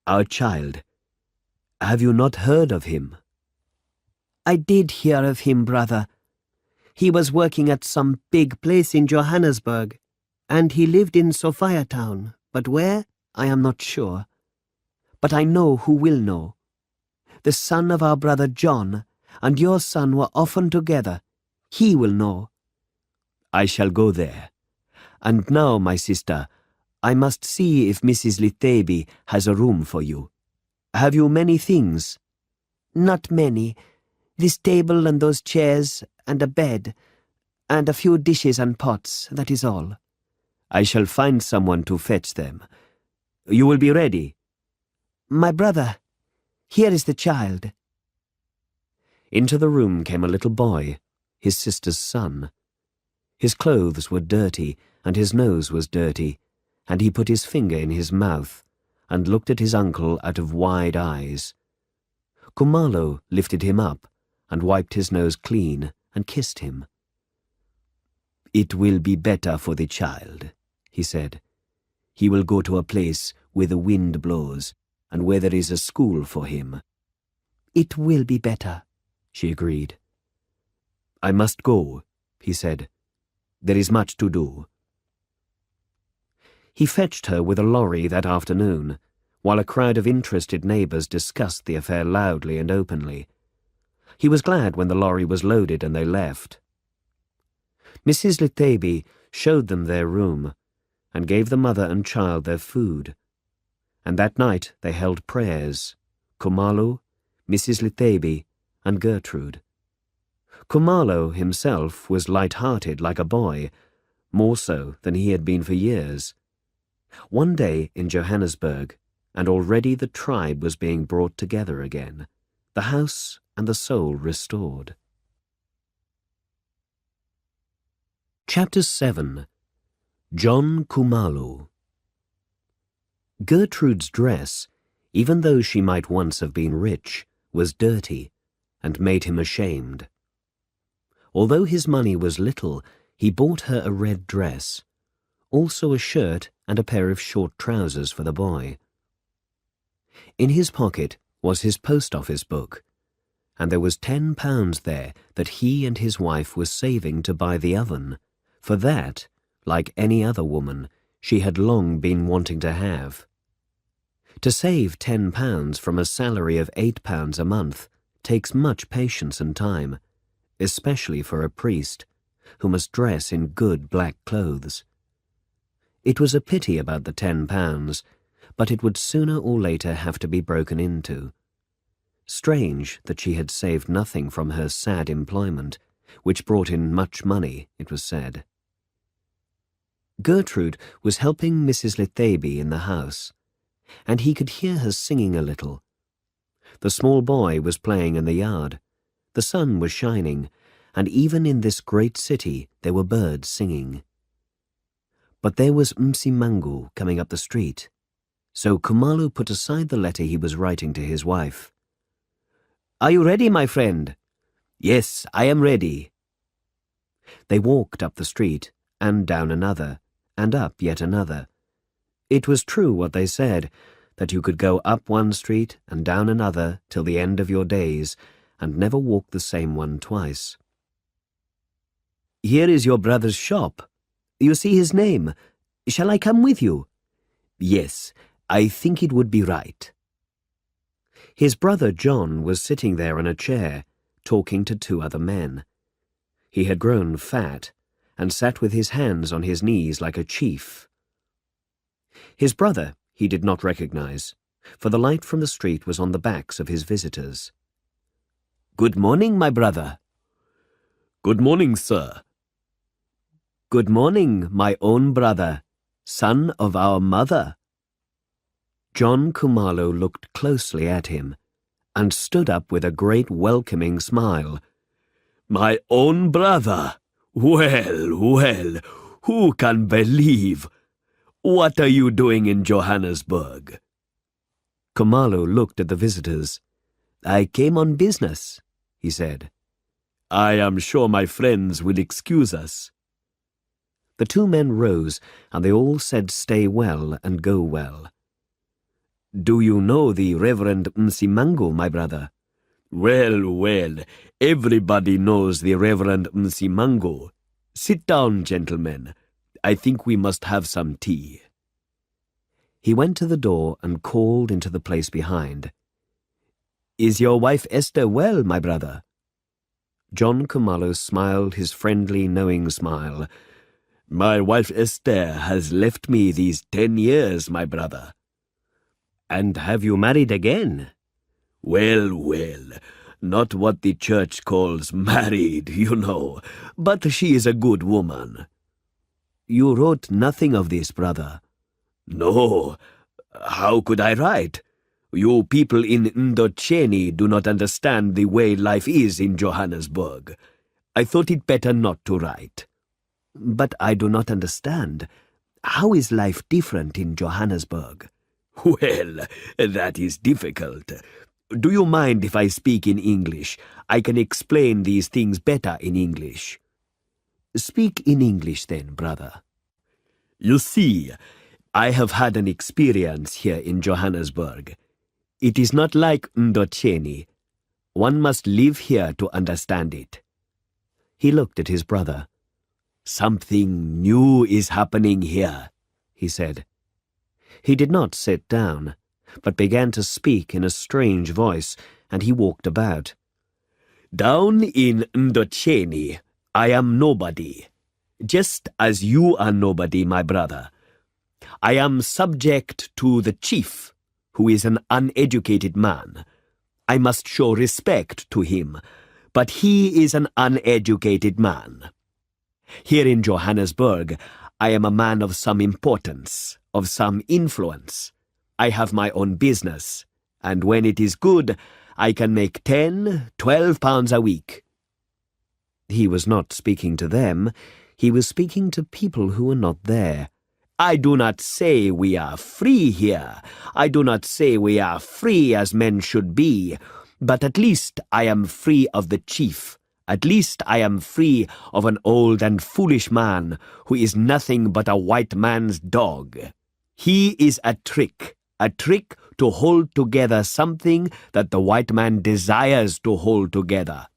"Our child, have you not heard of him?" "I did hear of him, brother. He was working at some big place in Johannesburg, and he lived in Sophia town, but where, I am not sure. But I know who will know. The son of our brother John and your son were often together. He will know." "I shall go there. And now, my sister, I must see if Mrs. Lithaby has a room for you. Have you many things?" "Not many. This table and those chairs and a bed, and a few dishes and pots, that is all." "I shall find someone to fetch them. You will be ready?" "My brother, here is the child." Into the room came a little boy, his sister's son. His clothes were dirty, and his nose was dirty, and he put his finger in his mouth, and looked at his uncle out of wide eyes. Kumalo lifted him up, and wiped his nose clean, and kissed him. "It will be better for the child," he said. "He will go to a place where the wind blows, and where there is a school for him." "It will be better," she agreed. "I must go," he said. "There is much to do." He fetched her with a lorry that afternoon, while a crowd of interested neighbours discussed the affair loudly and openly. He was glad when the lorry was loaded and they left. Mrs. Lithaby showed them their room, and gave the mother and child their food. And that night they held prayers, Kumalo, Mrs. Lithaby, and Gertrude. Khumalo himself was light-hearted like a boy, more so than he had been for years. One day in Johannesburg, and already the tribe was being brought together again, the house and the soul restored. Chapter 7. John Khumalo. Gertrude's dress, even though she might once have been rich, was dirty, and made him ashamed. Although his money was little, he bought her a red dress, also a shirt and a pair of short trousers for the boy. In his pocket was his post office book, and there was £10 there that he and his wife were saving to buy the oven, for that, like any other woman, she had long been wanting to have. To save £10 from a salary of £8 a month takes much patience and time, especially for a priest, who must dress in good black clothes. It was a pity about the £10, but it would sooner or later have to be broken into. Strange that she had saved nothing from her sad employment, which brought in much money, it was said. Gertrude was helping Mrs. Litheby in the house, and he could hear her singing a little. The small boy was playing in the yard. The sun was shining, and even in this great city there were birds singing. But there was Msimangu coming up the street, so Khumalo put aside the letter he was writing to his wife. "Are you ready, my friend?" "Yes, I am ready." They walked up the street, and down another, and up yet another. It was true what they said, that you could go up one street and down another till the end of your days, and never walk the same one twice. "Here is your brother's shop. You see his name. Shall I come with you?" "Yes, I think it would be right." His brother John was sitting there in a chair, talking to two other men. He had grown fat, and sat with his hands on his knees like a chief. His brother he did not recognize, for the light from the street was on the backs of his visitors. "Good morning, my brother." "Good morning, sir." "Good morning, my own brother, son of our mother." John Khumalo looked closely at him, and stood up with a great welcoming smile. "My own brother? Well, well, who can believe? What are you doing in Johannesburg?" Khumalo looked at the visitors. "I came on business," he said. "I am sure my friends will excuse us." The two men rose, and they all said stay well and go well. "Do you know the Reverend Msimangu, my brother?" "Well, well, everybody knows the Reverend Msimangu. Sit down, gentlemen. I think we must have some tea." He went to the door and called into the place behind. "Is your wife Esther well, my brother?" John Khumalo smiled his friendly, knowing smile. "My wife Esther has left me these 10 years, my brother." "And have you married again?" "Well, well, not what the church calls married, you know, but she is a good woman." "You wrote nothing of this, brother." "No, how could I write? You people in Ndocheni do not understand the way life is in Johannesburg. I thought it better not to write." "But I do not understand. How is life different in Johannesburg?" "Well, that is difficult. Do you mind if I speak in English? I can explain these things better in English." "Speak in English then, brother." "You see, I have had an experience here in Johannesburg. It is not like Ndocheni. One must live here to understand it." He looked at his brother. "Something new is happening here," he said. He did not sit down, but began to speak in a strange voice, and he walked about. "Down in Ndocheni, I am nobody, just as you are nobody, my brother. I am subject to the chief, who is an uneducated man. I must show respect to him, but he is an uneducated man. Here in Johannesburg, I am a man of some importance, of some influence. I have my own business, and when it is good, I can make 10, 12 pounds a week. He was not speaking to them. He was speaking to people who were not there. I do not say we are free here. I do not say we are free as men should be. But at least I am free of the chief. At least I am free of an old and foolish man who is nothing but a white man's dog. He is a trick to hold together something that the white man desires to hold together.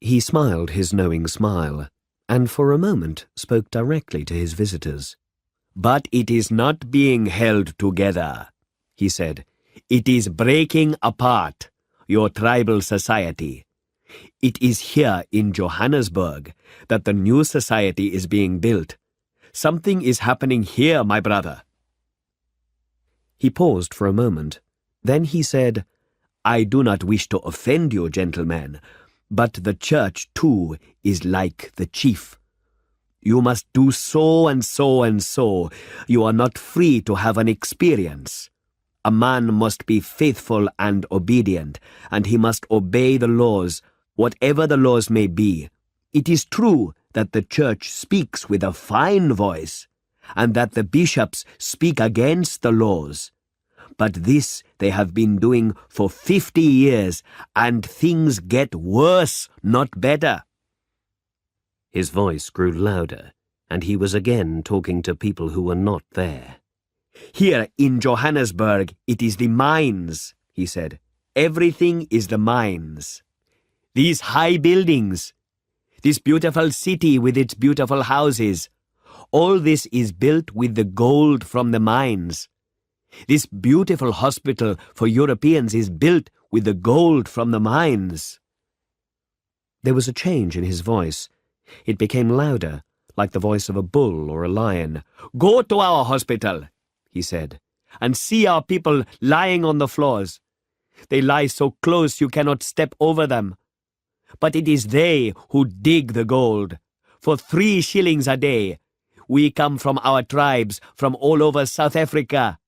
He smiled his knowing smile, and for a moment spoke directly to his visitors. But it is not being held together, he said. It is breaking apart, your tribal society. It is here in Johannesburg that the new society is being built. Something is happening here, my brother. He paused for a moment. Then he said, I do not wish to offend you, gentlemen, but the church, too, is like the chief. You must do so and so and so. You are not free to have an experience. A man must be faithful and obedient, and he must obey the laws, whatever the laws may be. It is true that the church speaks with a fine voice, and that the bishops speak against the laws. But this they have been doing for 50 years, and things get worse, not better. His voice grew louder, and he was again talking to people who were not there. Here in Johannesburg, it is the mines, he said. Everything is the mines. These high buildings, this beautiful city with its beautiful houses, all this is built with the gold from the mines. This beautiful hospital for Europeans is built with the gold from the mines. There was a change in his voice. It became louder, like the voice of a bull or a lion. Go to our hospital, he said, and see our people lying on the floors. They lie so close you cannot step over them. But it is they who dig the gold. For 3 shillings a day. We come from our tribes from all over South Africa.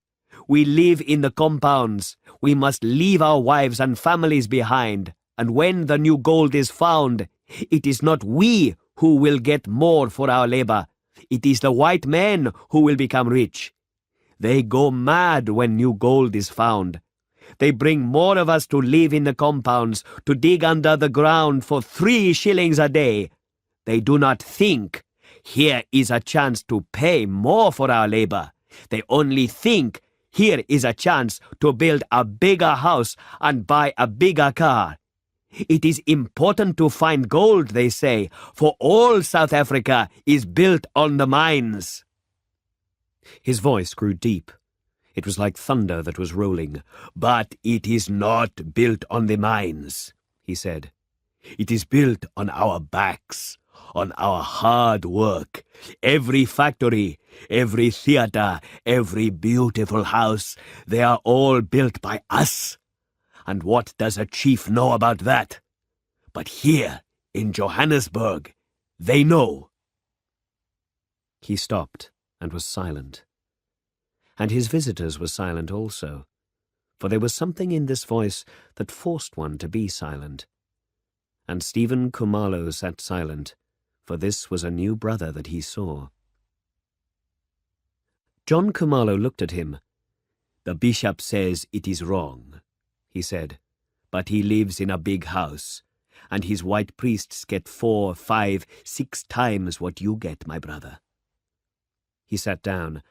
We live in the compounds. We must leave our wives and families behind. And when the new gold is found, it is not we who will get more for our labor. It is the white men who will become rich. They go mad when new gold is found. They bring more of us to live in the compounds, to dig under the ground for 3 shillings a day. They do not think, here is a chance to pay more for our labor. They only think, here is a chance to build a bigger house and buy a bigger car. It is important to find gold, they say, for all South Africa is built on the mines. His voice grew deep. It was like thunder that was rolling. But it is not built on the mines, he said. It is built on our backs, on our hard work. Every factory, every theater, every beautiful house, they are all built by us. And what does a chief know about that? But here, in Johannesburg, they know. He stopped and was silent. And his visitors were silent also, for there was something in this voice that forced one to be silent. And Stephen Khumalo sat silent, for this was a new brother that he saw. John Khumalo looked at him. The bishop says it is wrong, he said, but he lives in a big house, and his white priests get 4, 5, 6 times what you get, my brother. He sat down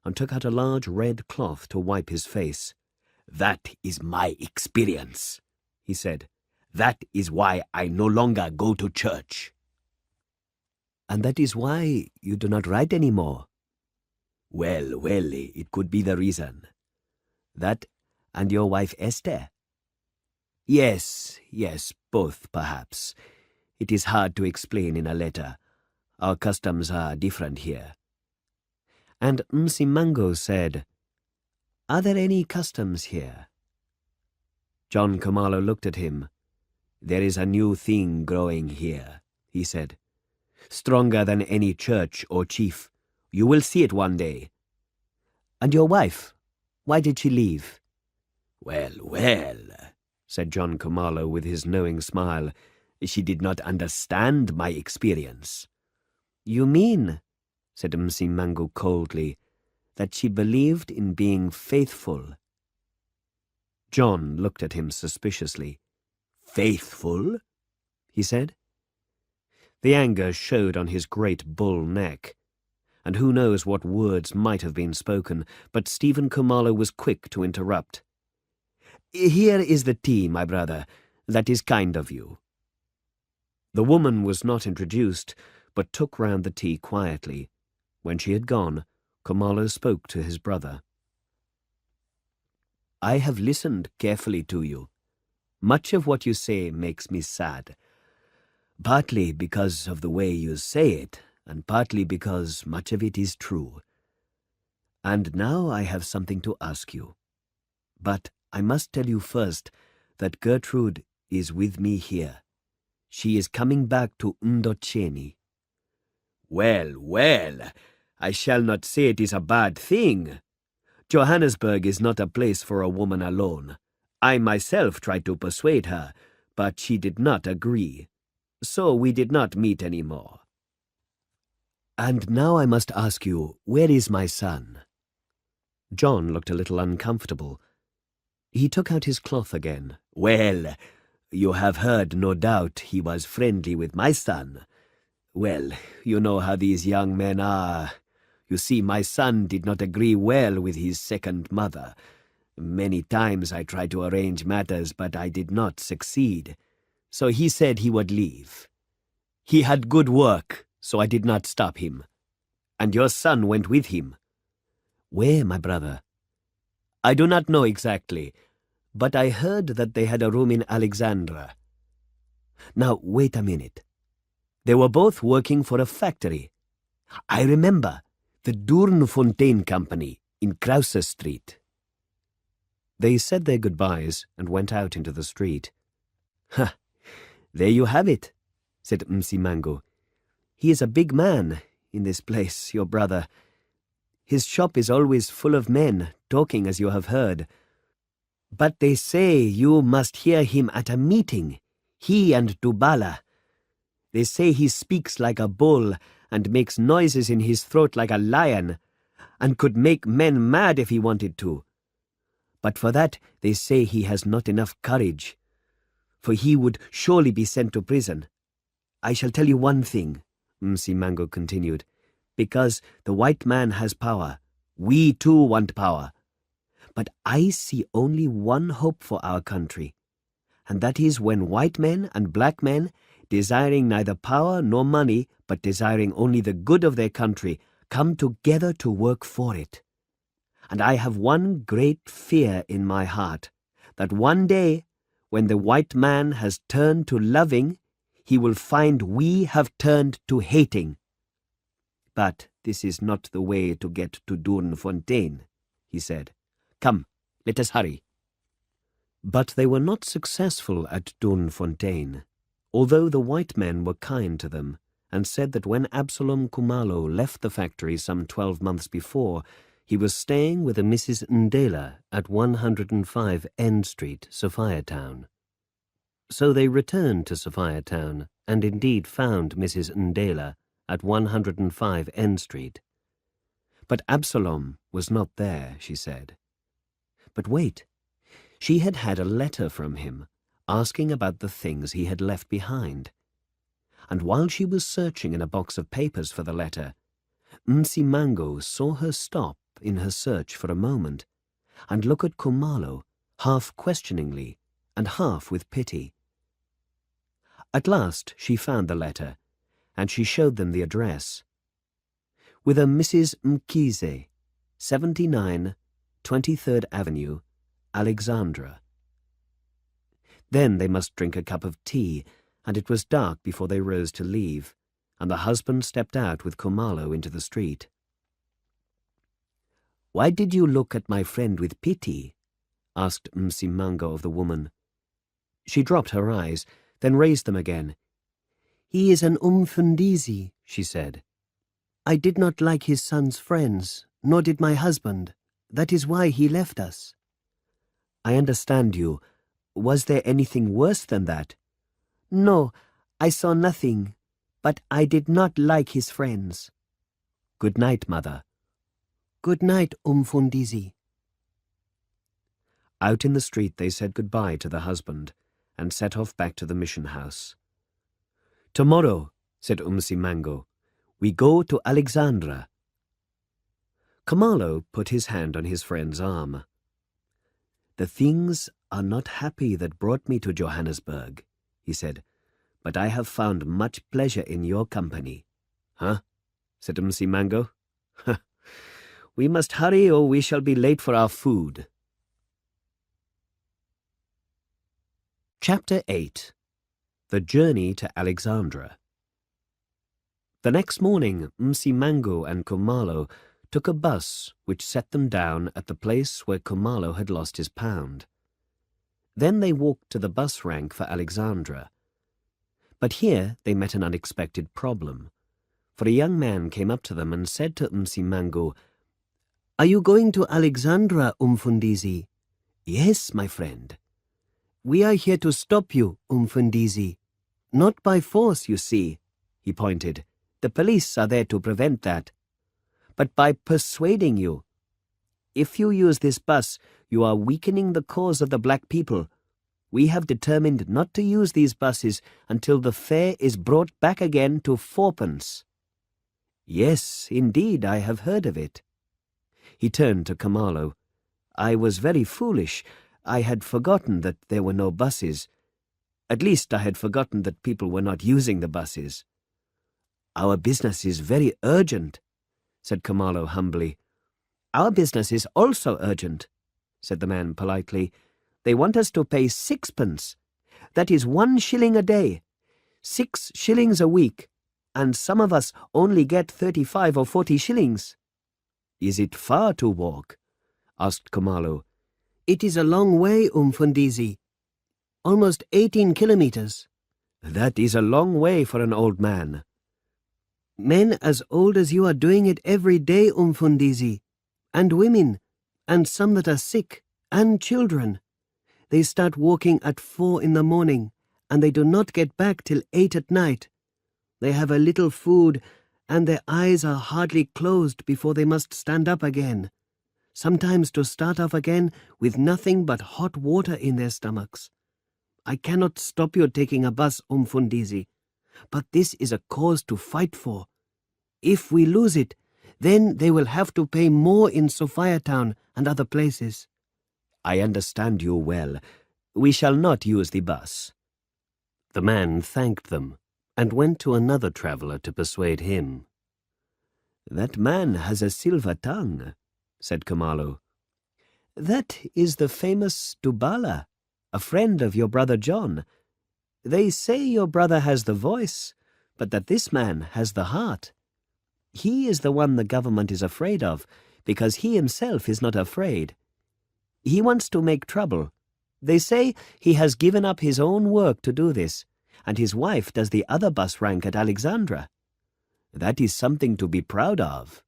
and took out a large red cloth to wipe his face. That is my experience, he said. That is why I no longer go to church. And that is why you do not write any more? Well, it could be the reason. That and your wife Esther? Yes, both perhaps. It is hard to explain in a letter. Our customs are different here. And Msimango said, Are there any customs here? John Khumalo looked at him. "There is a new thing growing here," he said. "Stronger than any church or chief. You will see it one day." "And your wife? Why did she leave?" "Well, well," said John Khumalo with his knowing smile. "She did not understand my experience." "You mean," said Msimango coldly, "that she believed in being faithful?" John looked at him suspiciously. "Faithful?" he said. The anger showed on his great bull neck, and who knows what words might have been spoken, but Stephen Khumalo was quick to interrupt. "Here is the tea, my brother. That is kind of you." The woman was not introduced, but took round the tea quietly. When she had gone, Khumalo spoke to his brother. "I have listened carefully to you. Much of what you say makes me sad. Partly because of the way you say it, and partly because much of it is true. And now I have something to ask you. But I must tell you first that Gertrude is with me here. She is coming back to Ndocheni." "Well, well, I shall not say it is a bad thing. Johannesburg is not a place for a woman alone. I myself tried to persuade her, but she did not agree. So we did not meet any more." "And now I must ask you, where is my son?" John looked a little uncomfortable. He took out his cloth again. "Well, you have heard, no doubt, he was friendly with my son. Well, you know how these young men are. You see, my son did not agree well with his second mother. Many times I tried to arrange matters, but I did not succeed. So he said he would leave. He had good work, so I did not stop him. And your son went with him." "Where, my brother?" "I do not know exactly, but I heard that they had a room in Alexandra." "Now, wait a minute. They were both working for a factory. I remember, the Doornfontein Company in Krause Street." They said their goodbyes and went out into the street. "Ha! There you have it," said Msimango. "He is a big man in this place, your brother. His shop is always full of men, talking as you have heard. But they say you must hear him at a meeting, he and Dubala. They say he speaks like a bull and makes noises in his throat like a lion, and could make men mad if he wanted to. But for that they say he has not enough courage, for he would surely be sent to prison. I shall tell you one thing," Msimango continued, "because the white man has power. We too want power. But I see only one hope for our country, and that is when white men and black men, desiring neither power nor money, but desiring only the good of their country, come together to work for it. And I have one great fear in my heart, that one day, when the white man has turned to loving, he will find we have turned to hating. But this is not the way to get to Doornfontein," he said. "Come, let us hurry." But they were not successful at Doornfontein, although the white men were kind to them, and said that when Absalom Khumalo left the factory some 12 months before, he was staying with a Mrs. Ndela at 105 N Street, Sophiatown. So they returned to Sophiatown, and indeed found Mrs. Ndela at 105 N Street. But Absalom was not there, she said. But wait, she had had a letter from him, asking about the things he had left behind. And while she was searching in a box of papers for the letter, Msimango saw her stop in her search for a moment, and look at Khumalo, half questioningly and half with pity. At last she found the letter, and she showed them the address. With a Mrs. Mkize, 79, 23rd Avenue, Alexandra. Then they must drink a cup of tea, and it was dark before they rose to leave, and the husband stepped out with Khumalo into the street. "Why did you look at my friend with pity?" asked Msimango of the woman. She dropped her eyes, then raised them again. "He is an Umfundisi," she said. "I did not like his son's friends, nor did my husband. That is why he left us." "I understand you. Was there anything worse than that?" "No, I saw nothing, but I did not like his friends." "Good night, mother." "Good night, Umfundisi." Out in the street they said goodbye to the husband and set off back to the mission house. "Tomorrow," said Mango, "we go to Alexandra." Khumalo put his hand on his friend's arm. "The things are not happy that brought me to Johannesburg," he said, "but I have found much pleasure in your company." "Huh?" said Mango. "We must hurry or we shall be late for our food." Chapter 8. The Journey to Alexandra. The next morning, Mango and Khumalo took a bus which set them down at the place where Khumalo had lost his pound. Then they walked to the bus rank for Alexandra. But here they met an unexpected problem, for a young man came up to them and said to Mango, "Are you going to Alexandra, Umfundisi?" "Yes, my friend." "We are here to stop you, Umfundisi. Not by force, you see," he pointed. "The police are there to prevent that. But by persuading you. If you use this bus, you are weakening the cause of the black people. We have determined not to use these buses until the fare is brought back again to 4pence. "Yes, indeed, I have heard of it." He turned to Khumalo. "I was very foolish. I had forgotten that there were no buses. At least I had forgotten that people were not using the buses." "Our business is very urgent," said Khumalo humbly. "Our business is also urgent," said the man politely. "They want us to pay 6pence. That is 1 shilling a day, 6 shillings a week, and some of us only get 35 or 40 shillings. "Is it far to walk?" asked Khumalo. "It is a long way, Umfundisi. Almost 18 kilometers. "That is a long way for an old man." "Men as old as you are doing it every day, Umfundisi, and women, and some that are sick, and children. They start walking at 4 in the morning, and they do not get back till 8 at night. They have a little food, and their eyes are hardly closed before they must stand up again. Sometimes to start off again with nothing but hot water in their stomachs. I cannot stop you taking a bus, Umfundisi, but this is a cause to fight for. If we lose it, then they will have to pay more in Sophia Town and other places." "I understand you well. We shall not use the bus." The man thanked them and went to another traveller to persuade him. "That man has a silver tongue," said Khumalo. "That is the famous Dubala, a friend of your brother John. They say your brother has the voice, but that this man has the heart. He is the one the government is afraid of, because he himself is not afraid. He wants to make trouble. They say he has given up his own work to do this, and his wife does the other bus rank at Alexandra. That is something to be proud of.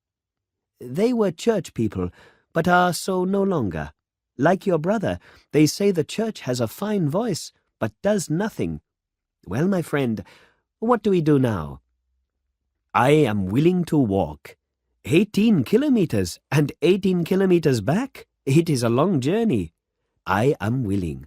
They were church people, but are so no longer. Like your brother, they say the church has a fine voice, but does nothing. Well, my friend, what do we do now?" "I am willing to walk. 18 kilometers and 18 kilometers back? It is a long journey. I am willing."